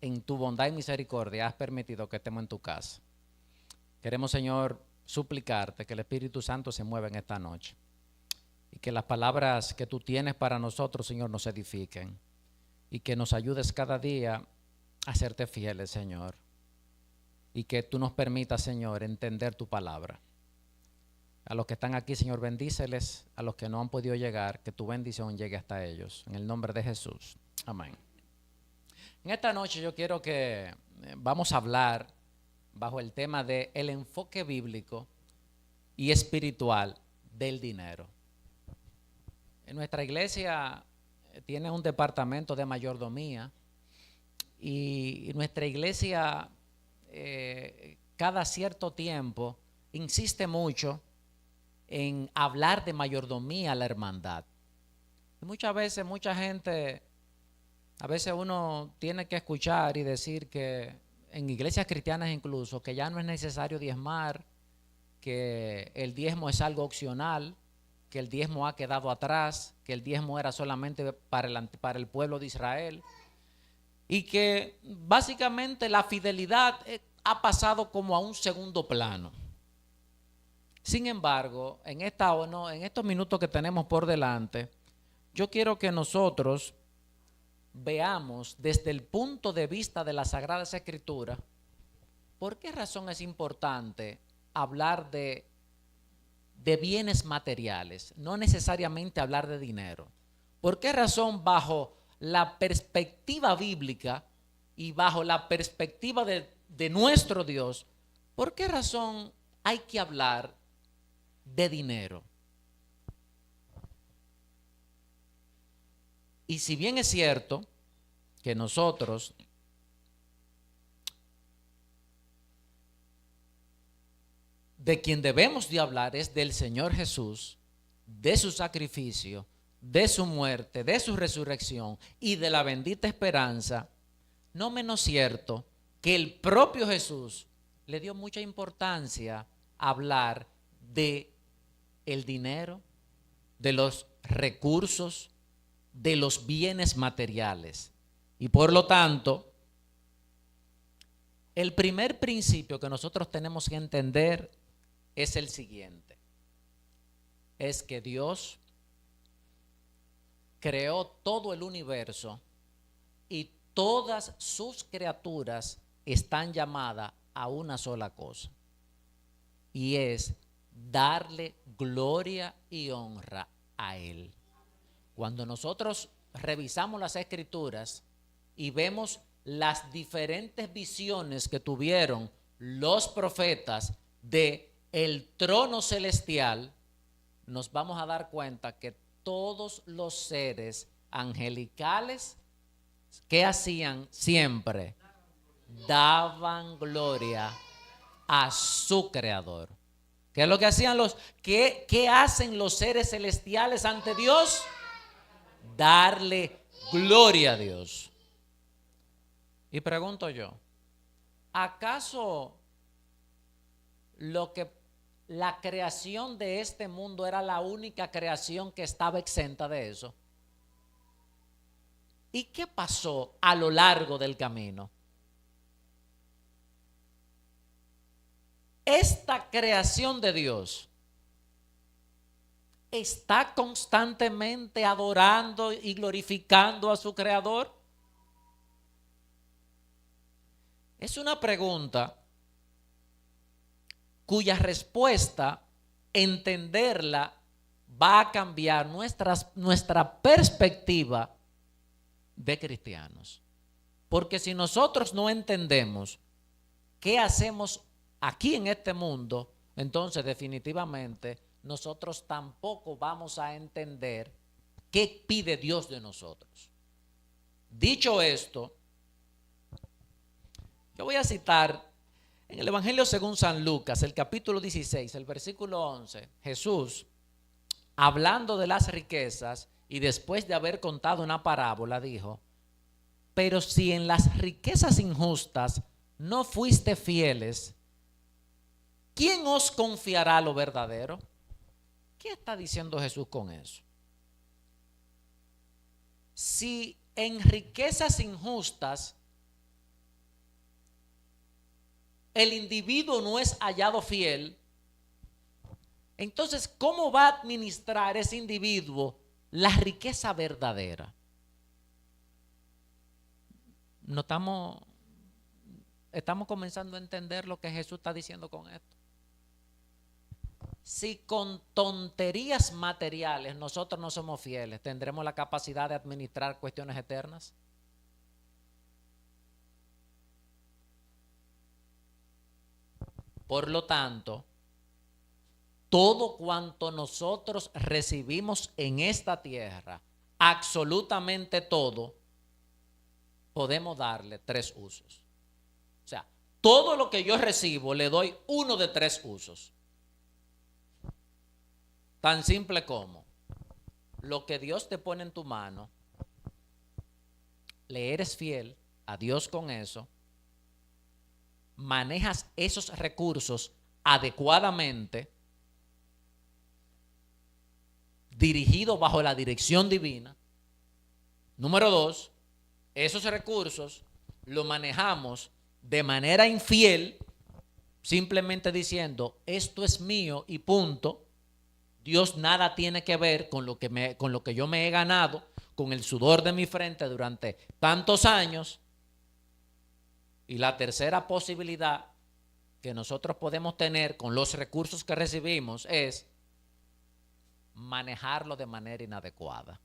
en tu bondad y misericordia has permitido que estemos en tu casa. Queremos, Señor, suplicarte que el Espíritu Santo se mueva en esta noche y que las palabras que tú tienes para nosotros, Señor, nos edifiquen y que nos ayudes cada día a serte fieles, Señor, y que tú nos permitas, Señor, entender tu palabra. A los que están aquí, Señor, bendíceles. A los que no han podido llegar, que tu bendición llegue hasta ellos. En el nombre de Jesús. Amén. En esta noche yo quiero que vamos a hablar bajo el tema de el enfoque bíblico y espiritual del dinero. En nuestra iglesia tiene un departamento de mayordomía y nuestra iglesia cada cierto tiempo insiste mucho en hablar de mayordomía a la hermandad. Y muchas veces, mucha gente, a veces uno tiene que escuchar y decir que en iglesias cristianas incluso, que ya no es necesario diezmar, que el diezmo es algo opcional, que el diezmo ha quedado atrás, que el diezmo era solamente para el pueblo de Israel, y que básicamente la fidelidad ha pasado como a un segundo plano. Sin embargo, en estos minutos que tenemos por delante, yo quiero que nosotros veamos desde el punto de vista de las Sagradas Escrituras por qué razón es importante hablar de bienes materiales, no necesariamente hablar de dinero. ¿Por qué razón bajo la perspectiva bíblica y bajo la perspectiva de nuestro Dios, por qué razón hay que hablar de dinero? Y si bien es cierto que nosotros de quien debemos de hablar es del Señor Jesús, de su sacrificio, de su muerte, de su resurrección y de la bendita esperanza, no menos cierto que el propio Jesús le dio mucha importancia a hablar de el dinero, de los recursos, de los bienes materiales. Y por lo tanto, el primer principio que nosotros tenemos que entender es el siguiente: es que Dios creó todo el universo y todas sus criaturas están llamadas a una sola cosa, y es darle gloria y honra a Él. Cuando nosotros revisamos las Escrituras y vemos las diferentes visiones que tuvieron los profetas de el trono celestial, nos vamos a dar cuenta que todos los seres angelicales, ¿qué hacían siempre? Daban gloria a su creador. ¿Qué es lo que hacían qué hacen los seres celestiales ante Dios? Darle gloria a Dios. Y pregunto yo, ¿acaso la creación de este mundo era la única creación que estaba exenta de eso? ¿Y qué pasó a lo largo del camino? Esta creación de Dios está constantemente adorando y glorificando a su creador. Es una pregunta cuya respuesta, entenderla, va a cambiar nuestra perspectiva de cristianos. Porque si nosotros no entendemos qué hacemos aquí en este mundo, entonces definitivamente nosotros tampoco vamos a entender qué pide Dios de nosotros. Dicho esto, yo voy a citar en el Evangelio según San Lucas, el capítulo 16, el versículo 11, Jesús, hablando de las riquezas y después de haber contado una parábola, dijo: pero si en las riquezas injustas no fuiste fieles, ¿quién os confiará lo verdadero? ¿Qué está diciendo Jesús con eso? Si en riquezas injustas el individuo no es hallado fiel, entonces, ¿cómo va a administrar ese individuo la riqueza verdadera? No estamos comenzando a entender lo que Jesús está diciendo con esto. Si con tonterías materiales nosotros no somos fieles, ¿tendremos la capacidad de administrar cuestiones eternas? Por lo tanto, todo cuanto nosotros recibimos en esta tierra, absolutamente todo, podemos darle 3 usos. O sea, todo lo que yo recibo le doy uno de 3 usos. Tan simple como lo que Dios te pone en tu mano, le eres fiel a Dios con eso, manejas esos recursos adecuadamente, dirigido bajo la dirección divina. Número 2, esos recursos los manejamos de manera infiel, simplemente diciendo, esto es mío y punto. Dios nada tiene que ver con lo que yo me he ganado, con el sudor de mi frente durante tantos años. Y la tercera posibilidad que nosotros podemos tener con los recursos que recibimos es manejarlo de manera inadecuada.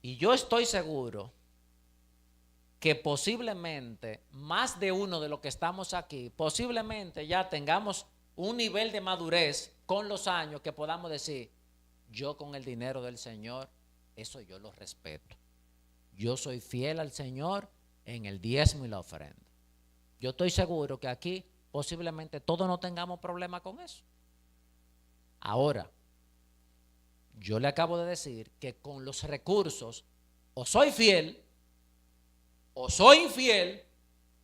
Y yo estoy seguro que posiblemente más de uno de los que estamos aquí, posiblemente ya tengamos un nivel de madurez con los años que podamos decir, yo con el dinero del Señor, eso yo lo respeto. Yo soy fiel al Señor en el diezmo y la ofrenda. Yo estoy seguro que aquí posiblemente todos no tengamos problema con eso. Ahora, yo le acabo de decir que con los recursos o soy fiel o soy infiel,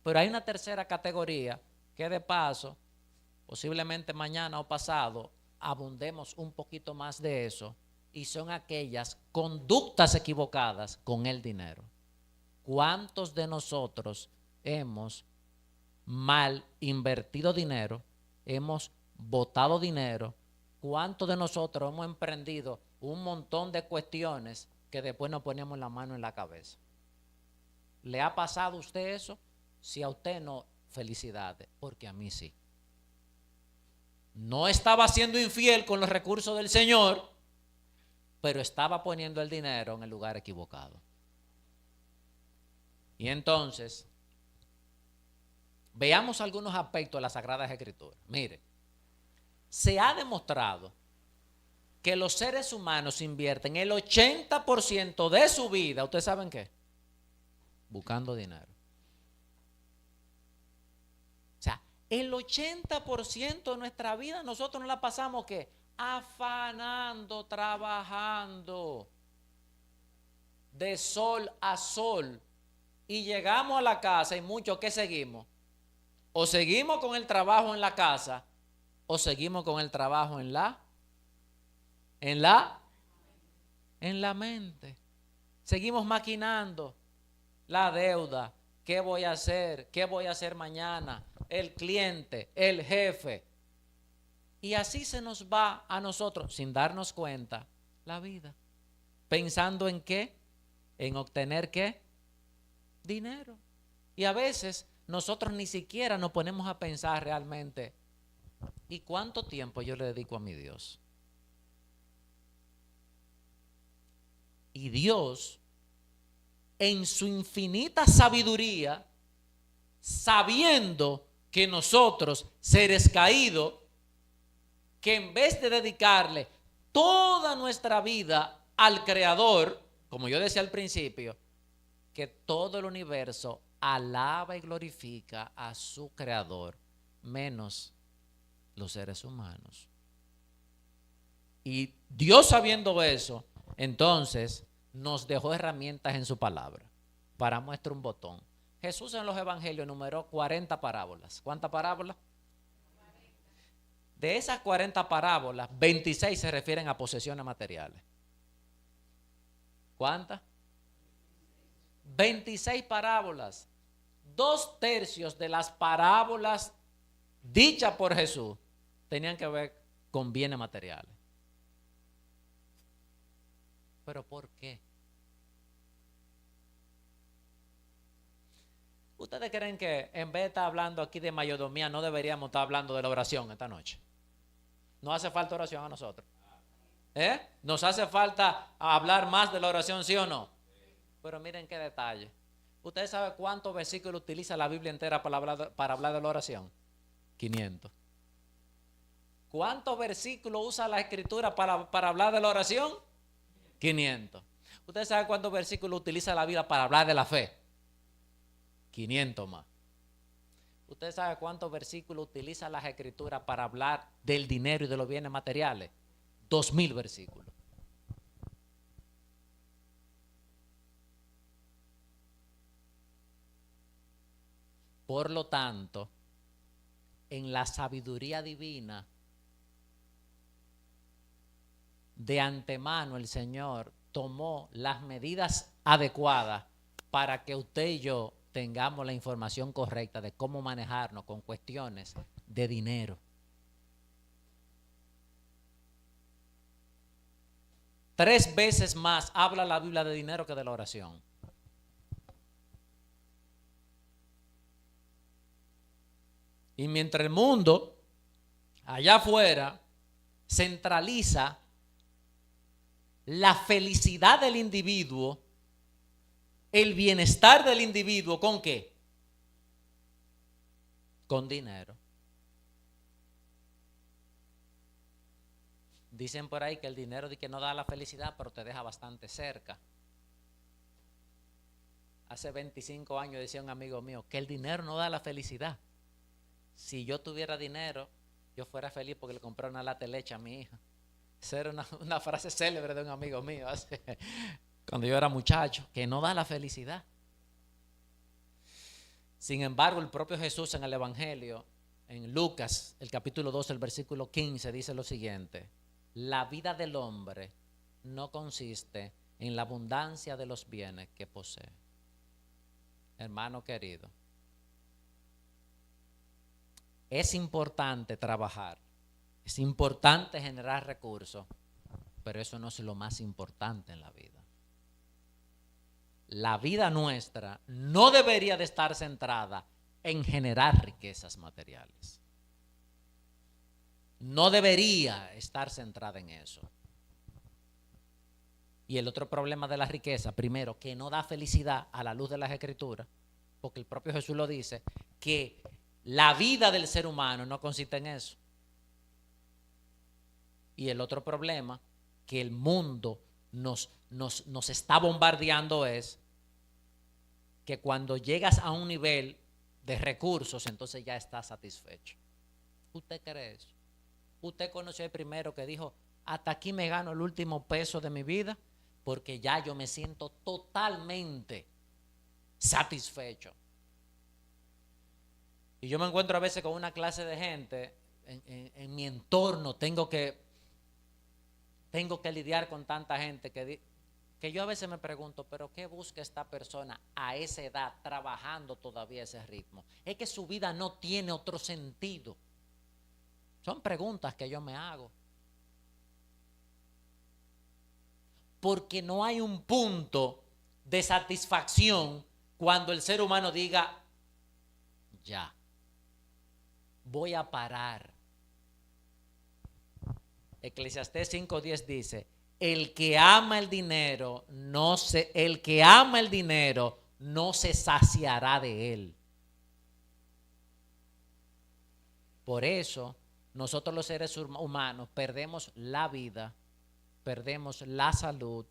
pero hay una tercera categoría que de paso, posiblemente mañana o pasado, abundemos un poquito más de eso, y son aquellas conductas equivocadas con el dinero. ¿Cuántos de nosotros hemos mal invertido dinero? Hemos botado dinero. ¿Cuántos de nosotros hemos emprendido un montón de cuestiones que después nos ponemos la mano en la cabeza? ¿Le ha pasado a usted eso? Si a usted no, felicidades, porque a mí sí. No estaba siendo infiel con los recursos del Señor, pero estaba poniendo el dinero en el lugar equivocado. Y entonces, veamos algunos aspectos de las Sagradas Escrituras. Mire, se ha demostrado que los seres humanos invierten el 80% de su vida, ¿ustedes saben qué? Buscando dinero. O sea, el 80% de nuestra vida nosotros no la pasamos ¿qué? Afanando, trabajando de sol a sol, y llegamos a la casa y muchos ¿qué seguimos? O seguimos con el trabajo en la casa o seguimos con el trabajo en la mente. Seguimos maquinando la deuda, ¿qué voy a hacer? ¿Qué voy a hacer mañana? El cliente, el jefe. Y así se nos va a nosotros, sin darnos cuenta, la vida. ¿Pensando en qué? En obtener ¿qué? Dinero. Y a veces nosotros ni siquiera nos ponemos a pensar realmente, ¿y cuánto tiempo yo le dedico a mi Dios? Y Dios, en su infinita sabiduría, sabiendo que nosotros, seres caídos, que en vez de dedicarle toda nuestra vida al Creador, como yo decía al principio, que todo el universo alaba y glorifica a su Creador, menos los seres humanos. Y Dios, sabiendo eso, entonces nos dejó herramientas en su palabra. Para muestra un botón. Jesús en los evangelios numeró 40 parábolas. ¿Cuántas parábolas? 40. De esas 40 parábolas, 26 se refieren a posesiones materiales. ¿Cuántas? 26 parábolas. 2/3 de las parábolas dichas por Jesús tenían que ver con bienes materiales. ¿Pero por qué? ¿Ustedes creen que en vez de estar hablando aquí de mayordomía no deberíamos estar hablando de la oración esta noche? ¿No hace falta oración a nosotros? ¿Nos hace falta hablar más de la oración, sí o no? Pero miren qué detalle. ¿Ustedes saben cuántos versículos utiliza la Biblia entera para hablar de la oración? 500. ¿Cuántos versículos usa la Escritura para hablar de la oración? 500. ¿Ustedes saben cuántos versículos utiliza la Biblia para hablar de la fe? 500 más. ¿Ustedes saben cuántos versículos utiliza las Escrituras para hablar del dinero y de los bienes materiales? 2000 versículos. Por lo tanto, en la sabiduría divina, de antemano el Señor tomó las medidas adecuadas para que usted y yo tengamos la información correcta de cómo manejarnos con cuestiones de dinero. 3 veces más habla la Biblia de dinero que de la oración. Y mientras el mundo, allá afuera, centraliza la felicidad del individuo, el bienestar del individuo, ¿con qué? Con dinero. Dicen por ahí que el dinero que no da la felicidad, pero te deja bastante cerca. Hace 25 años decía un amigo mío que el dinero no da la felicidad. Si yo tuviera dinero, yo fuera feliz porque le compré una lata de leche a mi hija. Esa era una frase célebre de un amigo mío cuando yo era muchacho, que no da la felicidad. Sin embargo, el propio Jesús en el Evangelio, en Lucas, el capítulo 12, el versículo 15, dice lo siguiente: la vida del hombre no consiste en la abundancia de los bienes que posee. Hermano querido, es importante trabajar, es importante generar recursos, pero eso no es lo más importante en la vida. La vida nuestra no debería de estar centrada en generar riquezas materiales. No debería estar centrada en eso. Y el otro problema de la riqueza, primero, que no da felicidad a la luz de las Escrituras, porque el propio Jesús lo dice, que la vida del ser humano no consiste en eso. Y el otro problema que el mundo nos está bombardeando es que cuando llegas a un nivel de recursos, entonces ya estás satisfecho. ¿Usted cree eso? ¿Usted conoció el primero que dijo, hasta aquí me gano el último peso de mi vida porque ya yo me siento totalmente satisfecho? Y yo me encuentro a veces con una clase de gente en mi entorno, tengo que lidiar con tanta gente que yo a veces me pregunto, pero ¿qué busca esta persona a esa edad trabajando todavía a ese ritmo? Es que su vida no tiene otro sentido. Son preguntas que yo me hago. Porque no hay un punto de satisfacción cuando el ser humano diga, ya, voy a parar. Eclesiastés 5:10 dice, el que ama el dinero no se saciará de él. Por eso nosotros los seres humanos perdemos la vida, perdemos la salud,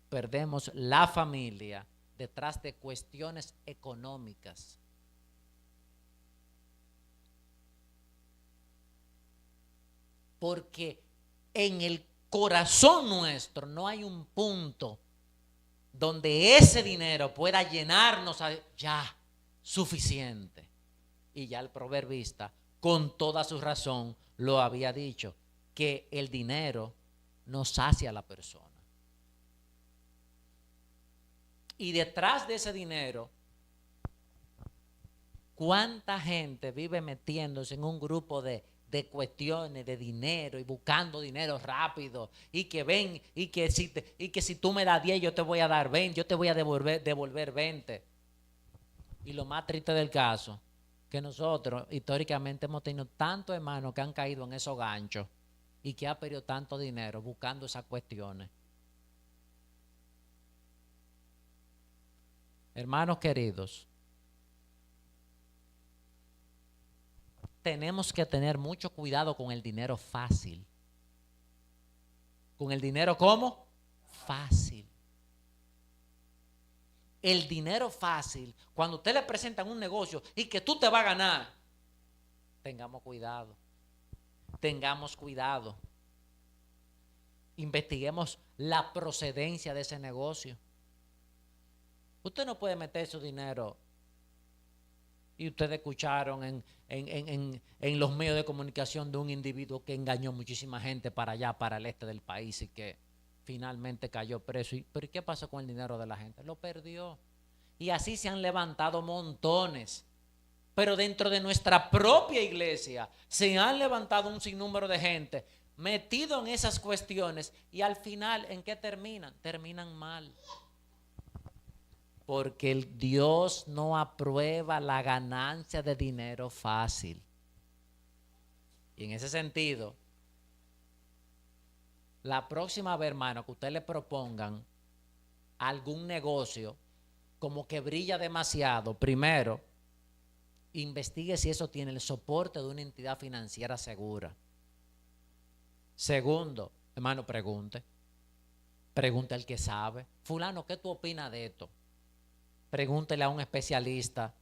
perdemos la familia detrás de cuestiones económicas. Porque en el corazón nuestro no hay un punto donde ese dinero pueda llenarnos ya suficiente. Y ya el proverbista, con toda su razón, lo había dicho, que el dinero no sacia a la persona. Y detrás de ese dinero, ¿cuánta gente vive metiéndose en un grupo de cuestiones de dinero y buscando dinero rápido? Y que ven, y que si tú me das 10, yo te voy a dar 20, yo te voy a devolver 20. Y lo más triste del caso, que nosotros históricamente hemos tenido tantos hermanos que han caído en esos ganchos y que ha perdido tanto dinero buscando esas cuestiones. Hermanos queridos, tenemos que tener mucho cuidado con el dinero fácil. ¿Con el dinero cómo? Fácil. El dinero fácil, cuando usted le presentan un negocio y que tú te vas a ganar, tengamos cuidado. Tengamos cuidado. Investiguemos la procedencia de ese negocio. Usted no puede meter su dinero. Y ustedes escucharon en los medios de comunicación de un individuo que engañó muchísima gente para allá, para el este del país, y que finalmente cayó preso. ¿Pero qué pasó con el dinero de la gente? Lo perdió. Y así se han levantado montones. Pero dentro de nuestra propia iglesia se han levantado un sinnúmero de gente metido en esas cuestiones, y al final, ¿en qué terminan? Terminan mal. Porque el Dios no aprueba la ganancia de dinero fácil. Y en ese sentido, la próxima vez, hermano, que ustedes le propongan algún negocio como que brilla demasiado, primero, investigue si eso tiene el soporte de una entidad financiera segura. Segundo, hermano, pregunte al que sabe. Fulano, ¿qué tú opinas de esto? Pregúntele a un especialista.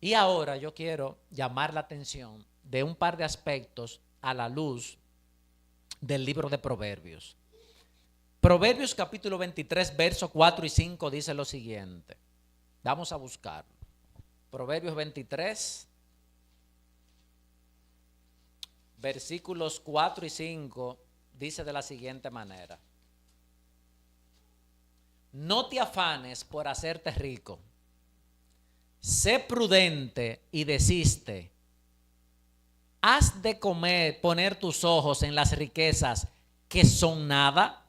Y ahora yo quiero llamar la atención de un par de aspectos a la luz del libro de Proverbios. Proverbios capítulo 23, versos 4 y 5 dice lo siguiente. Vamos a buscarlo. Proverbios 23, versículos 4 y 5 dice de la siguiente manera. No te afanes por hacerte rico. Sé prudente y desiste. Has de poner tus ojos en las riquezas que son nada.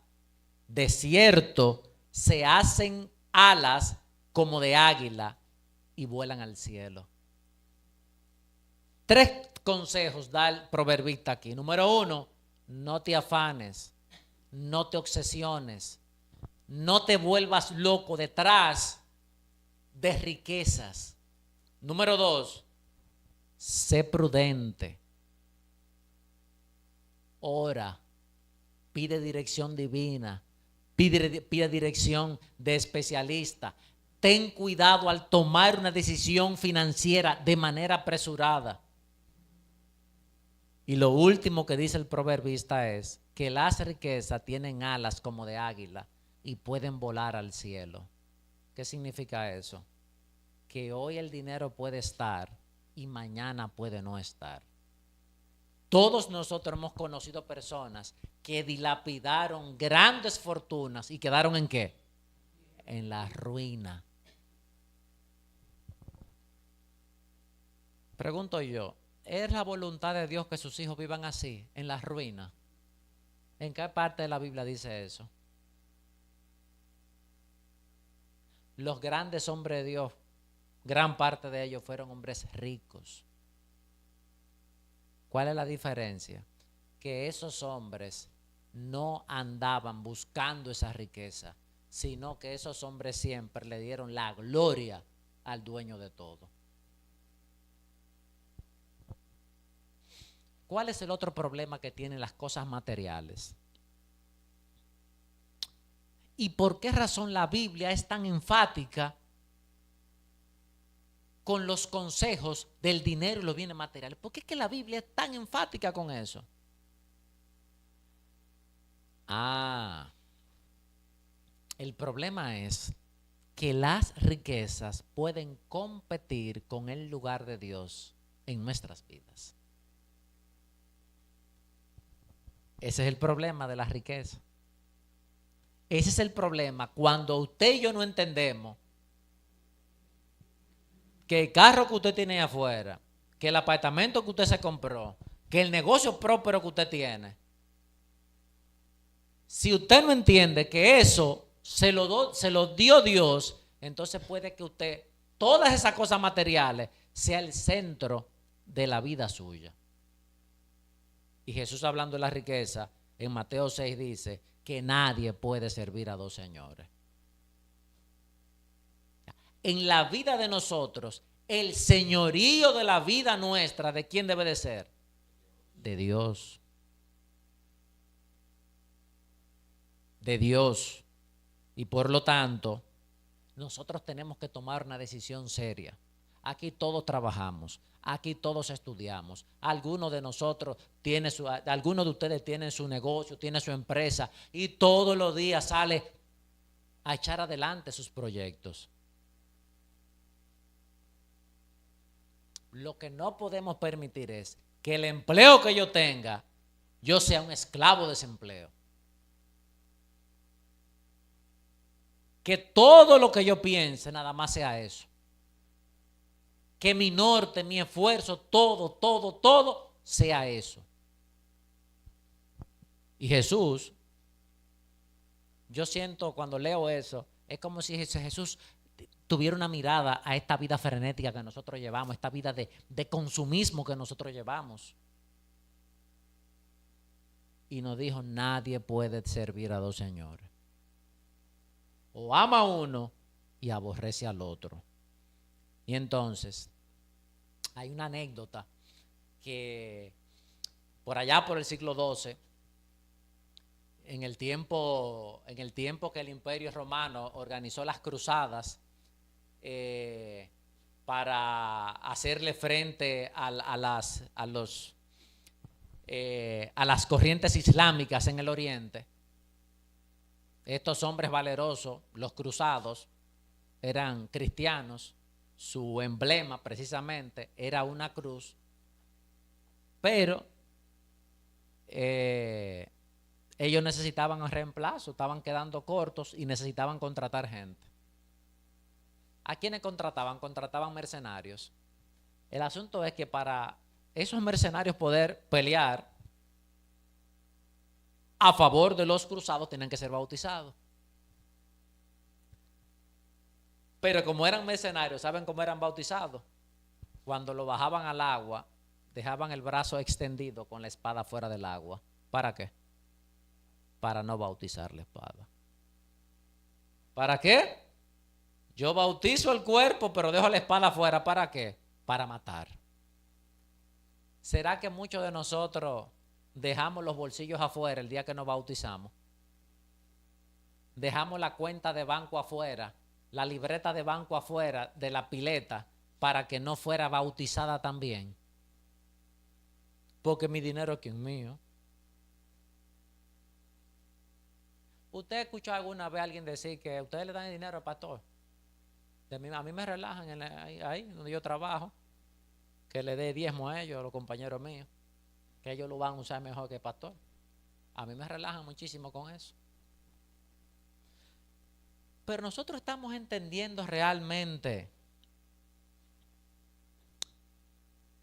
De cierto, se hacen alas como de águila y vuelan al cielo. 3 consejos da el proverbista aquí. Número 1, no te afanes, no te obsesiones. No te vuelvas loco detrás de riquezas. Número 2, sé prudente. Ora, pide dirección divina, pide dirección de especialista. Ten cuidado al tomar una decisión financiera de manera apresurada. Y lo último que dice el proverbista es que las riquezas tienen alas como de águila y pueden volar al cielo. ¿Qué significa eso? Que hoy el dinero puede estar y mañana puede no estar. Todos nosotros hemos conocido personas que dilapidaron grandes fortunas y quedaron ¿en qué? En la ruina. Pregunto yo, ¿es la voluntad de Dios que sus hijos vivan así, en la ruina? ¿En qué parte de la Biblia dice eso? Los grandes hombres de Dios, gran parte de ellos fueron hombres ricos. ¿Cuál es la diferencia? Que esos hombres no andaban buscando esa riqueza, sino que esos hombres siempre le dieron la gloria al dueño de todo. ¿Cuál es el otro problema que tienen las cosas materiales? ¿Y por qué razón la Biblia es tan enfática con los consejos del dinero y los bienes materiales? ¿Por qué es que la Biblia es tan enfática con eso? El problema es que las riquezas pueden competir con el lugar de Dios en nuestras vidas. Ese es el problema de la riqueza. Ese es el problema. Cuando usted y yo no entendemos que el carro que usted tiene afuera, que el apartamento que usted se compró, que el negocio próspero que usted tiene, si usted no entiende que eso se lo dio Dios, entonces puede que usted, todas esas cosas materiales, sea el centro de la vida suya. Y Jesús, hablando de la riqueza, en Mateo 6 dice que nadie puede servir a dos señores. En la vida de nosotros, el señorío de la vida nuestra, ¿de quién debe de ser? De Dios. De Dios. Y por lo tanto, nosotros tenemos que tomar una decisión seria. Aquí todos trabajamos, aquí todos estudiamos. Algunos de nosotros algunos de ustedes tienen su negocio, tienen su empresa y todos los días sale a echar adelante sus proyectos. Lo que no podemos permitir es que el empleo que yo tenga, yo sea un esclavo de ese empleo. Que todo lo que yo piense nada más sea eso. Que mi norte, mi esfuerzo, todo sea eso. Y Jesús, yo siento cuando leo eso, es como si Jesús tuviera una mirada a esta vida frenética que nosotros llevamos, esta vida de consumismo que nosotros llevamos. Y nos dijo, nadie puede servir a dos señores. O ama a uno y aborrece al otro. Y entonces, hay una anécdota que por allá por el siglo XII, en el tiempo que el Imperio Romano organizó las cruzadas para hacerle frente a las corrientes islámicas en el Oriente, estos hombres valerosos, los cruzados, eran cristianos. Su emblema precisamente era una cruz, pero ellos necesitaban un reemplazo, estaban quedando cortos y necesitaban contratar gente. ¿A quiénes contrataban? Contrataban mercenarios. El asunto es que para esos mercenarios poder pelear a favor de los cruzados tenían que ser bautizados. Pero como eran mercenarios, ¿saben cómo eran bautizados? Cuando lo bajaban al agua, dejaban el brazo extendido con la espada fuera del agua. ¿Para qué? Para no bautizar la espada. ¿Para qué? Yo bautizo el cuerpo, pero dejo la espada afuera. ¿Para qué? Para matar. ¿Será que muchos de nosotros dejamos los bolsillos afuera el día que nos bautizamos? Dejamos la cuenta de banco afuera, la libreta de banco afuera de la pileta para que no fuera bautizada también. Porque mi dinero es mío. ¿Usted escuchó alguna vez a alguien decir que ustedes le dan el dinero al pastor? A mí me relajan ahí donde yo trabajo, que le dé diezmo a ellos, a los compañeros míos, que ellos lo van a usar mejor que el pastor. A mí me relajan muchísimo con eso. Pero nosotros estamos entendiendo realmente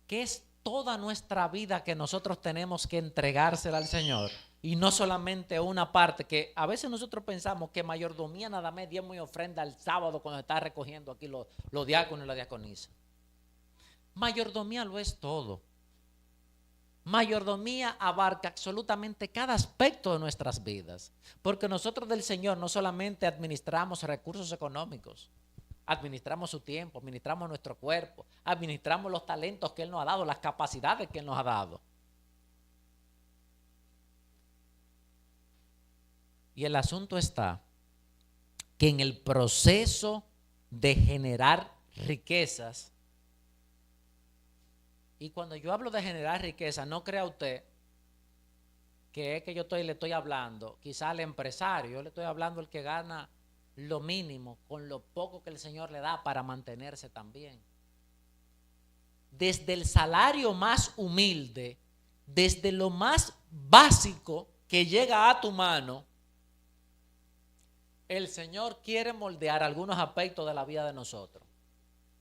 que es toda nuestra vida que nosotros tenemos que entregársela al Señor. Y no solamente una parte, que a veces nosotros pensamos que mayordomía nada más diezmo y ofrenda el sábado cuando está recogiendo aquí los diáconos y la diaconisa. Mayordomía lo es todo. Mayordomía abarca absolutamente cada aspecto de nuestras vidas, porque nosotros del Señor no solamente administramos recursos económicos, administramos su tiempo, administramos nuestro cuerpo, administramos los talentos que Él nos ha dado, las capacidades que Él nos ha dado. Y el asunto está que en el proceso de generar riquezas, y cuando yo hablo de generar riqueza, no crea usted que es que le estoy hablando quizá al empresario, yo le estoy hablando al que gana lo mínimo con lo poco que el Señor le da para mantenerse también. Desde el salario más humilde, desde lo más básico que llega a tu mano, el Señor quiere moldear algunos aspectos de la vida de nosotros.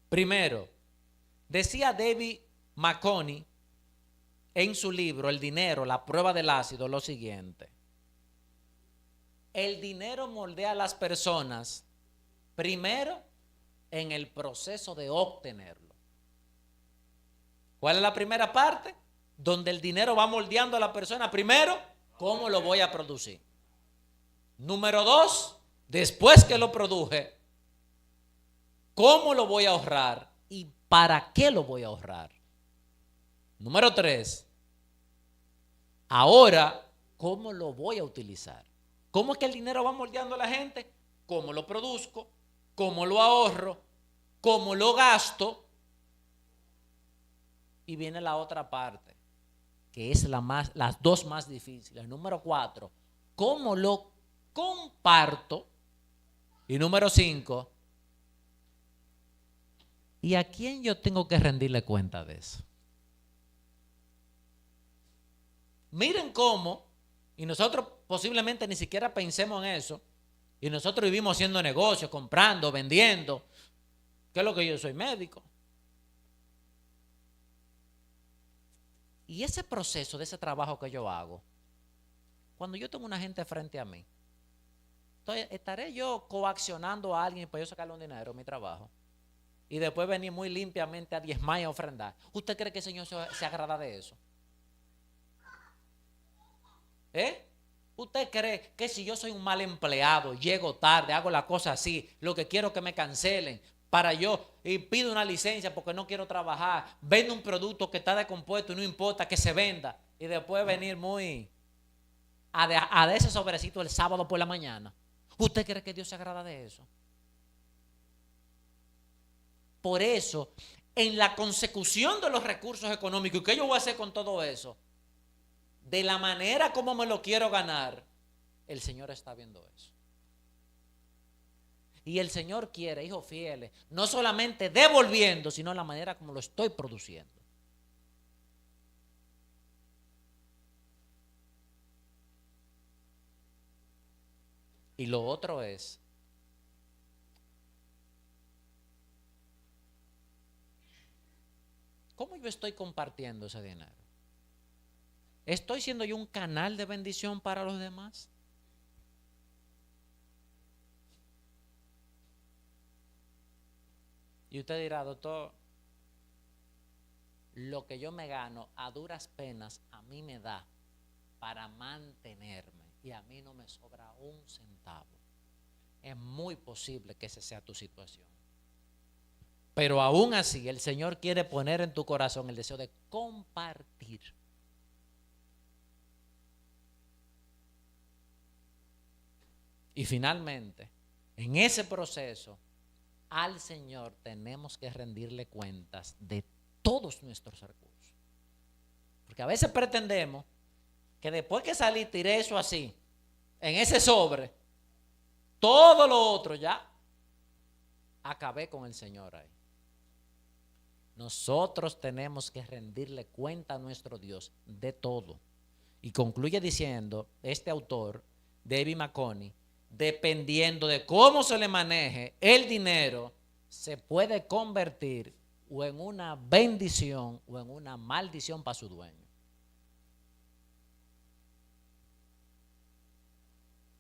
Primero, decía David Maconie en su libro El dinero, la prueba del ácido, lo siguiente: el dinero moldea a las personas primero en el proceso de obtenerlo. ¿Cuál es la primera parte? Donde el dinero va moldeando a la persona. Primero, ¿cómo lo voy a producir? Número 2, después que lo produje, ¿cómo lo voy a ahorrar y para qué lo voy a ahorrar? Número 3, ahora, ¿cómo lo voy a utilizar? ¿Cómo es que el dinero va moldeando a la gente? ¿Cómo lo produzco? ¿Cómo lo ahorro? ¿Cómo lo gasto? Y viene la otra parte, que es las dos más difíciles. Número 4, ¿cómo lo comparto? Y número 5, ¿y a quién yo tengo que rendirle cuenta de eso? Miren cómo, y nosotros posiblemente ni siquiera pensemos en eso, y nosotros vivimos haciendo negocios, comprando, vendiendo. ¿Qué es lo que yo soy? Médico. Y ese proceso de ese trabajo que yo hago, cuando yo tengo una gente frente a mí, entonces, ¿estaré yo coaccionando a alguien para yo sacarle un dinero a mi trabajo? Y después venir muy limpiamente a diezmar y a ofrendar. ¿Usted cree que el Señor se agrada de eso? ¿Usted cree que si yo soy un mal empleado, llego tarde, hago la cosa así, lo que quiero es que me cancelen para yo y pido una licencia porque no quiero trabajar, vendo un producto que está descompuesto y no importa que se venda, y después venir muy a de ese sobrecito el sábado por la mañana? ¿Usted cree que Dios se agrada de eso? Por eso, en la consecución de los recursos económicos, ¿qué yo voy a hacer con todo eso? De la manera como me lo quiero ganar, el Señor está viendo eso. Y el Señor quiere, hijos fieles, no solamente devolviendo, sino la manera como lo estoy produciendo. Y lo otro es, ¿cómo yo estoy compartiendo ese dinero? ¿Estoy siendo yo un canal de bendición para los demás? Y usted dirá, doctor, lo que yo me gano a duras penas a mí me da para mantenerme y a mí no me sobra un centavo. Es muy posible que esa sea tu situación. Pero aún así el Señor quiere poner en tu corazón el deseo de compartir. Y finalmente, en ese proceso, al Señor tenemos que rendirle cuentas de todos nuestros recursos. Porque a veces pretendemos que después que salí, tiré eso así, en ese sobre, todo lo otro ya, acabé con el Señor ahí. Nosotros tenemos que rendirle cuenta a nuestro Dios de todo. Y concluye diciendo este autor, David Maconie, dependiendo de cómo se le maneje el dinero, se puede convertir o en una bendición o en una maldición para su dueño.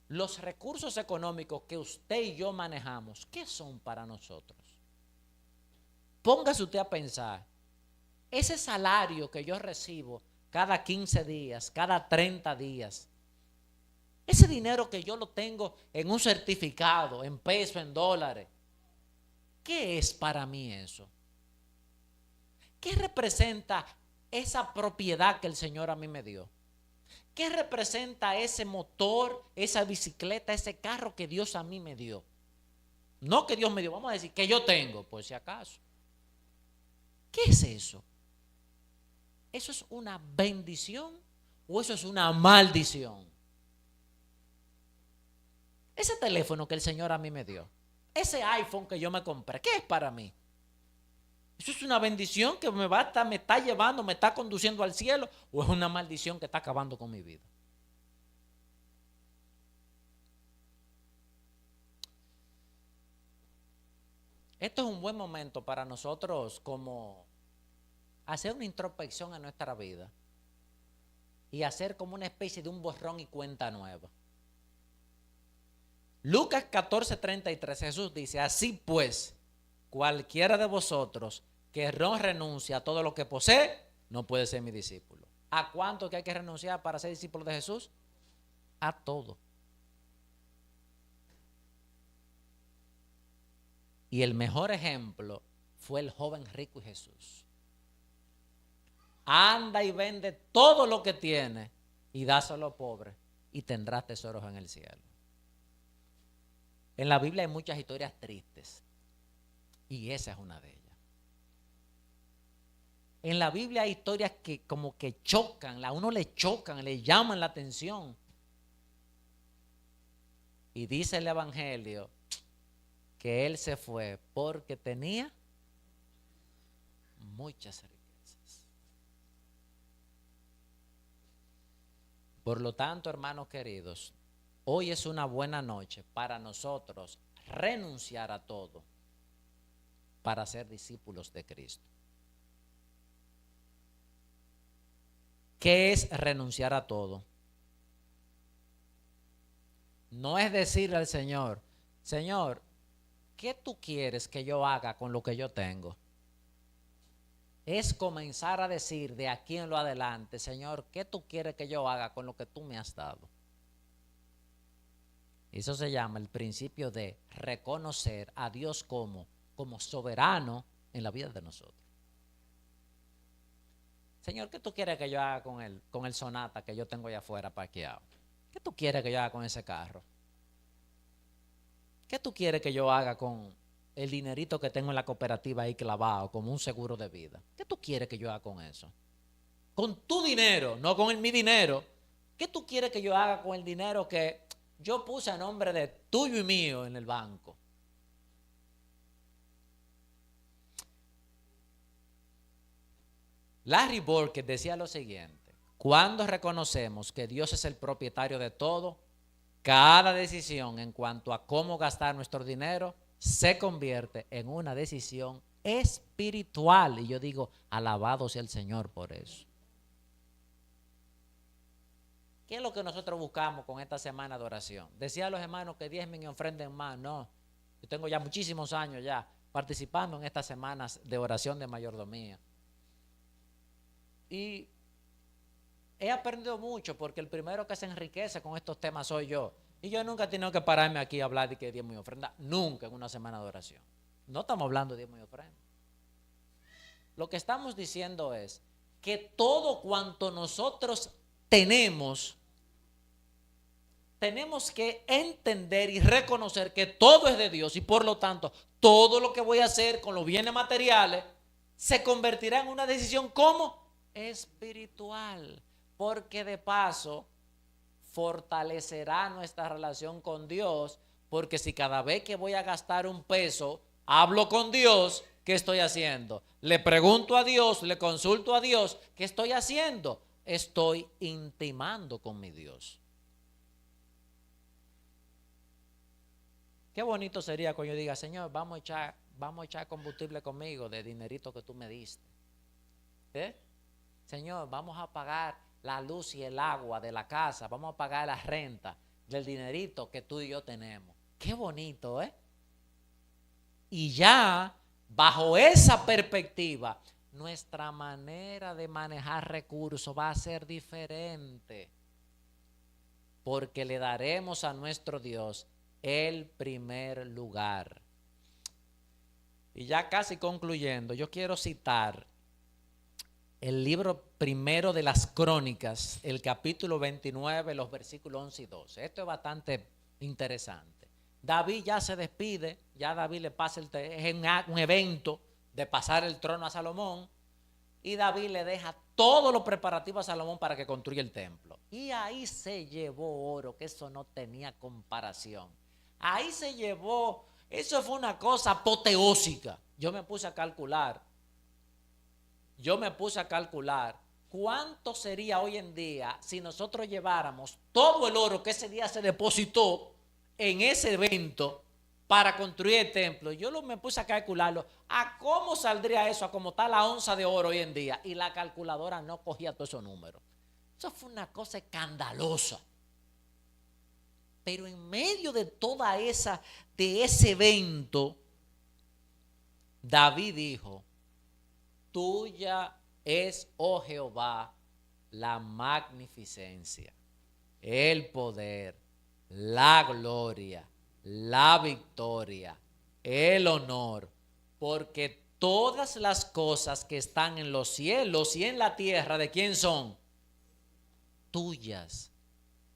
Los recursos económicos que usted y yo manejamos, ¿qué son para nosotros? Póngase usted a pensar, ese salario que yo recibo cada 15 días, cada 30 días, ese dinero que yo lo tengo en un certificado, en pesos, en dólares, ¿qué es para mí eso? ¿Qué representa esa propiedad que el Señor a mí me dio? ¿Qué representa ese motor, esa bicicleta, ese carro que Dios a mí me dio? No que Dios me dio, vamos a decir que yo tengo, por si acaso. ¿Qué es eso? ¿Eso es una bendición o eso es una maldición? Ese teléfono que el Señor a mí me dio, ese iPhone que yo me compré, ¿qué es para mí? ¿Eso es una bendición que me está llevando, me está conduciendo al cielo, o es una maldición que está acabando con mi vida? Esto es un buen momento para nosotros como hacer una introspección en nuestra vida y hacer como una especie de un borrón y cuenta nueva. Lucas 14:33, Jesús dice: así pues, cualquiera de vosotros que no renuncie a todo lo que posee, no puede ser mi discípulo. ¿A cuánto que hay que renunciar para ser discípulo de Jesús? A todo. Y el mejor ejemplo fue el joven rico y Jesús. Anda y vende todo lo que tiene y dáselo a los pobres y tendrás tesoros en el cielo. En la Biblia hay muchas historias tristes y esa es una de ellas. En la Biblia hay historias que como que chocan, a uno le chocan, le llaman la atención. Y dice el Evangelio que él se fue porque tenía muchas riquezas. Por lo tanto, hermanos queridos, hoy es una buena noche para nosotros renunciar a todo para ser discípulos de Cristo. ¿Qué es renunciar a todo? No es decirle al Señor: Señor, ¿qué tú quieres que yo haga con lo que yo tengo? Es comenzar a decir de aquí en lo adelante: Señor, ¿qué tú quieres que yo haga con lo que tú me has dado? Eso se llama el principio de reconocer a Dios como soberano en la vida de nosotros. Señor, ¿qué tú quieres que yo haga con el Sonata que yo tengo allá afuera parqueado? ¿Qué tú quieres que yo haga con ese carro? ¿Qué tú quieres que yo haga con el dinerito que tengo en la cooperativa ahí clavado como un seguro de vida? ¿Qué tú quieres que yo haga con eso? Con tu dinero, no con mi dinero. ¿Qué tú quieres que yo haga con el dinero que yo puse a nombre de tuyo y mío en el banco? Larry Burke decía lo siguiente: cuando reconocemos que Dios es el propietario de todo, cada decisión en cuanto a cómo gastar nuestro dinero se convierte en una decisión espiritual. Y yo digo, alabado sea el Señor por eso. ¿Qué es lo que nosotros buscamos con esta semana de oración? Decía a los hermanos que diezmen y ofrenden más. No, yo tengo ya muchísimos años ya participando en estas semanas de oración de mayordomía. Y he aprendido mucho porque el primero que se enriquece con estos temas soy yo. Y yo nunca he tenido que pararme aquí a hablar de que diezmo y ofrenda. Nunca en una semana de oración. No estamos hablando de diezmo y ofrenda. Lo que estamos diciendo es que todo cuanto nosotros tenemos que entender y reconocer que todo es de Dios y por lo tanto todo lo que voy a hacer con los bienes materiales se convertirá en una decisión como espiritual, porque de paso fortalecerá nuestra relación con Dios, porque si cada vez que voy a gastar un peso hablo con Dios, ¿qué estoy haciendo? Le pregunto a Dios, le consulto a Dios, ¿qué estoy haciendo? Estoy intimando con mi Dios. Qué bonito sería cuando yo diga: Señor, vamos a echar combustible conmigo de dinerito que tú me diste. Señor, vamos a pagar la luz y el agua de la casa, vamos a pagar la renta del dinerito que tú y yo tenemos. Qué bonito, ¿eh? Y ya, bajo esa perspectiva, nuestra manera de manejar recursos va a ser diferente, porque le daremos a nuestro Dios el primer lugar. Y ya casi concluyendo, yo quiero citar el libro primero de las Crónicas, el capítulo 29, los versículos 11 y 12. Esto es bastante interesante. David ya se despide, ya David le pasa es un evento de pasar el trono a Salomón, y David le deja todos los preparativos a Salomón para que construya el templo. Y ahí se llevó oro, que eso no tenía comparación. Ahí se llevó, eso fue una cosa apoteósica. Yo me puse a calcular cuánto sería hoy en día si nosotros lleváramos todo el oro que ese día se depositó en ese evento para construir el templo. Me puse a calcularlo. ¿A cómo saldría eso? A cómo está la onza de oro hoy en día. Y la calculadora no cogía todos esos números. Eso fue una cosa escandalosa. Pero en medio de de ese evento, David dijo: tuya es, oh Jehová, la magnificencia, el poder, la gloria, la victoria, el honor, porque todas las cosas que están en los cielos y en la tierra, ¿de quién son? Tuyas.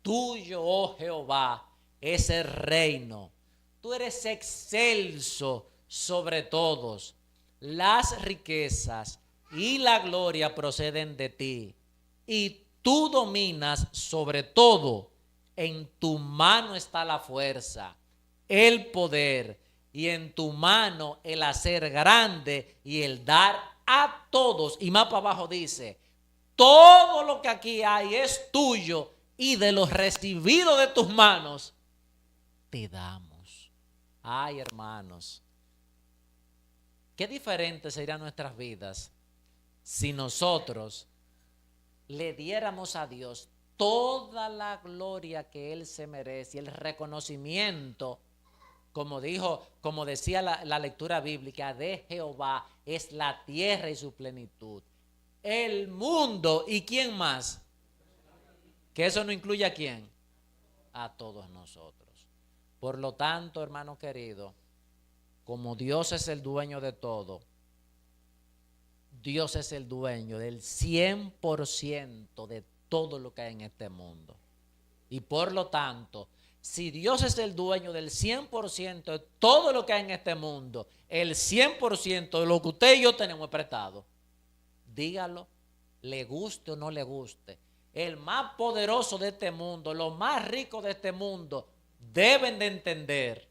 Tuyo, oh Jehová, es el reino. Tú eres excelso sobre todos. Las riquezas y la gloria proceden de ti, y tú dominas sobre todo. En tu mano está la fuerza, el poder, y en tu mano el hacer grande y el dar a todos. Y más para abajo dice: todo lo que aquí hay es tuyo, y de los recibidos de tus manos te damos. Ay, hermanos, qué diferentes serían nuestras vidas si nosotros le diéramos a Dios toda la gloria que Él se merece y el reconocimiento, como decía la lectura bíblica, de Jehová es la tierra y su plenitud, el mundo y quién más, que eso no incluye a quién, a todos nosotros. Por lo tanto, hermano querido, como Dios es el dueño de todo, Dios es el dueño del 100% de todo lo que hay en este mundo. Y por lo tanto, si Dios es el dueño del 100% de todo lo que hay en este mundo, el 100% de lo que usted y yo tenemos prestado, dígalo, le guste o no le guste, el más poderoso de este mundo, los más ricos de este mundo, deben de entender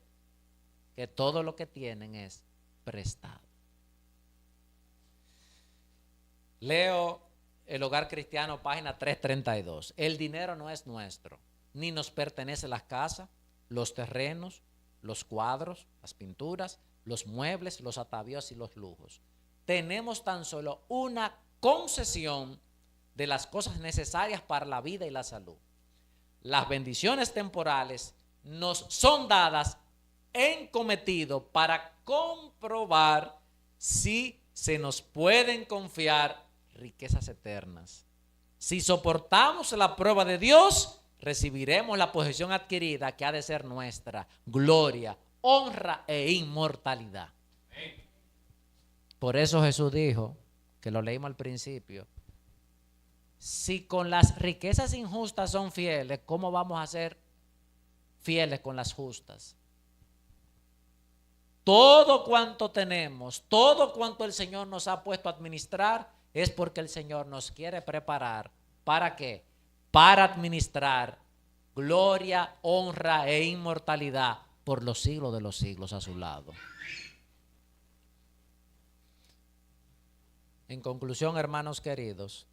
que todo lo que tienen es prestado. Leo El Hogar Cristiano, página 332. El dinero no es nuestro, ni nos pertenece las casas, los terrenos, los cuadros, las pinturas, los muebles, los atavíos y los lujos. Tenemos tan solo una concesión de las cosas necesarias para la vida y la salud. Las bendiciones temporales nos son dadas en cometido para comprobar si se nos pueden confiar riquezas eternas. Si soportamos la prueba de Dios, recibiremos la posesión adquirida que ha de ser nuestra: gloria, honra e inmortalidad. Por eso Jesús dijo, que lo leímos al principio: si con las riquezas injustas son fieles, ¿cómo vamos a ser fieles con las justas? Todo cuanto tenemos, todo cuanto el Señor nos ha puesto a administrar, es porque el Señor nos quiere preparar. ¿Para qué? Para administrar gloria, honra e inmortalidad por los siglos de los siglos a su lado. En conclusión, hermanos queridos,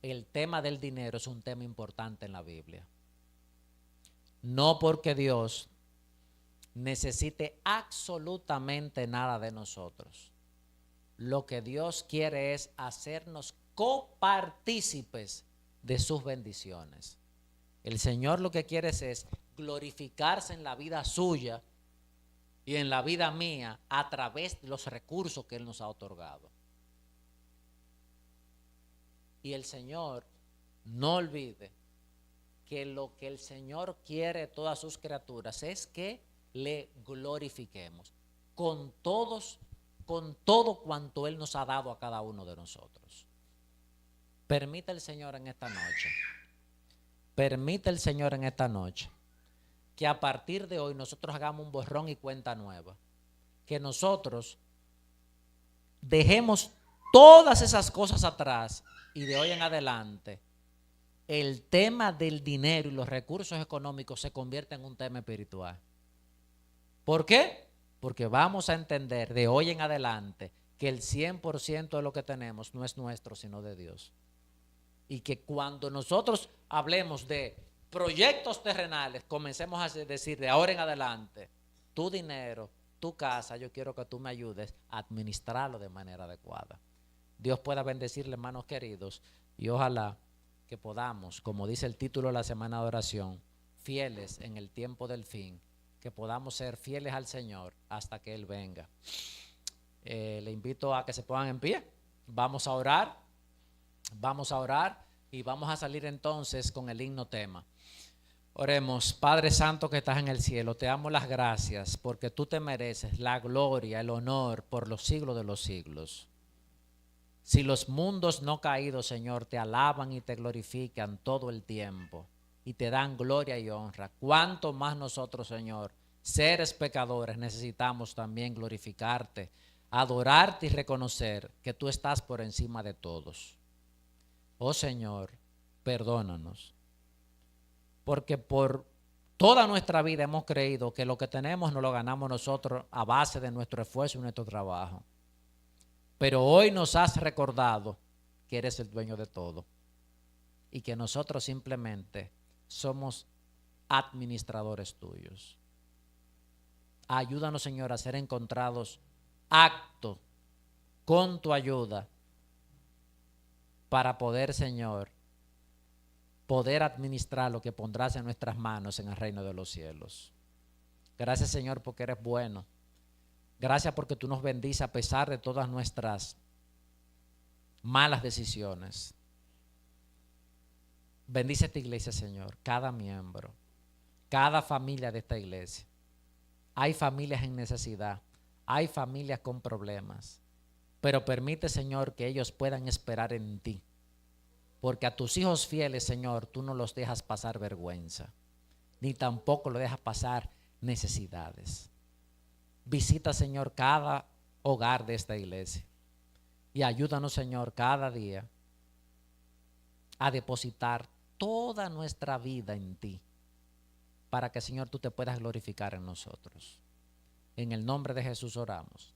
el tema del dinero es un tema importante en la Biblia. No porque Dios necesite absolutamente nada de nosotros. Lo que Dios quiere es hacernos copartícipes de sus bendiciones. El Señor lo que quiere es glorificarse en la vida suya y en la vida mía a través de los recursos que Él nos ha otorgado. Y el Señor, no olvide que lo que el Señor quiere de todas sus criaturas es que le glorifiquemos con todo cuanto Él nos ha dado a cada uno de nosotros. Permite el Señor en esta noche que a partir de hoy nosotros hagamos un borrón y cuenta nueva, que nosotros dejemos todas esas cosas atrás y de hoy en adelante el tema del dinero y los recursos económicos se convierte en un tema espiritual. ¿Por qué? Porque vamos a entender de hoy en adelante que el 100% de lo que tenemos no es nuestro, sino de Dios. Y que cuando nosotros hablemos de proyectos terrenales, comencemos a decir de ahora en adelante, tu dinero, tu casa, yo quiero que tú me ayudes a administrarlo de manera adecuada. Dios pueda bendecirle, hermanos queridos, y ojalá que podamos, como dice el título de la semana de oración, fieles en el tiempo del fin, que podamos ser fieles al Señor hasta que Él venga. Le invito a que se pongan en pie. Vamos a orar y vamos a salir entonces con el himno tema. Oremos. Padre Santo que estás en el cielo, te damos las gracias porque tú te mereces la gloria, el honor por los siglos de los siglos. Si los mundos no caídos, Señor, te alaban y te glorifican todo el tiempo y te dan gloria y honra, ¿cuánto más nosotros, Señor, seres pecadores, necesitamos también glorificarte, adorarte y reconocer que tú estás por encima de todos? Oh Señor, perdónanos, porque por toda nuestra vida hemos creído que lo que tenemos no lo ganamos nosotros a base de nuestro esfuerzo y nuestro trabajo. Pero hoy nos has recordado que eres el dueño de todo y que nosotros simplemente somos administradores tuyos. Ayúdanos, Señor, a ser encontrados aptos con tu ayuda para poder, Señor, poder administrar lo que pondrás en nuestras manos en el reino de los cielos. Gracias, Señor, porque eres bueno. Gracias porque tú nos bendices a pesar de todas nuestras malas decisiones. Bendice esta iglesia, Señor, cada miembro, cada familia de esta iglesia. Hay familias en necesidad, hay familias con problemas, pero permite, Señor, que ellos puedan esperar en ti, porque a tus hijos fieles, Señor, tú no los dejas pasar vergüenza, ni tampoco los dejas pasar necesidades. Visita, Señor, cada hogar de esta iglesia y ayúdanos, Señor, cada día a depositar toda nuestra vida en ti para que, Señor, tú te puedas glorificar en nosotros. En el nombre de Jesús oramos.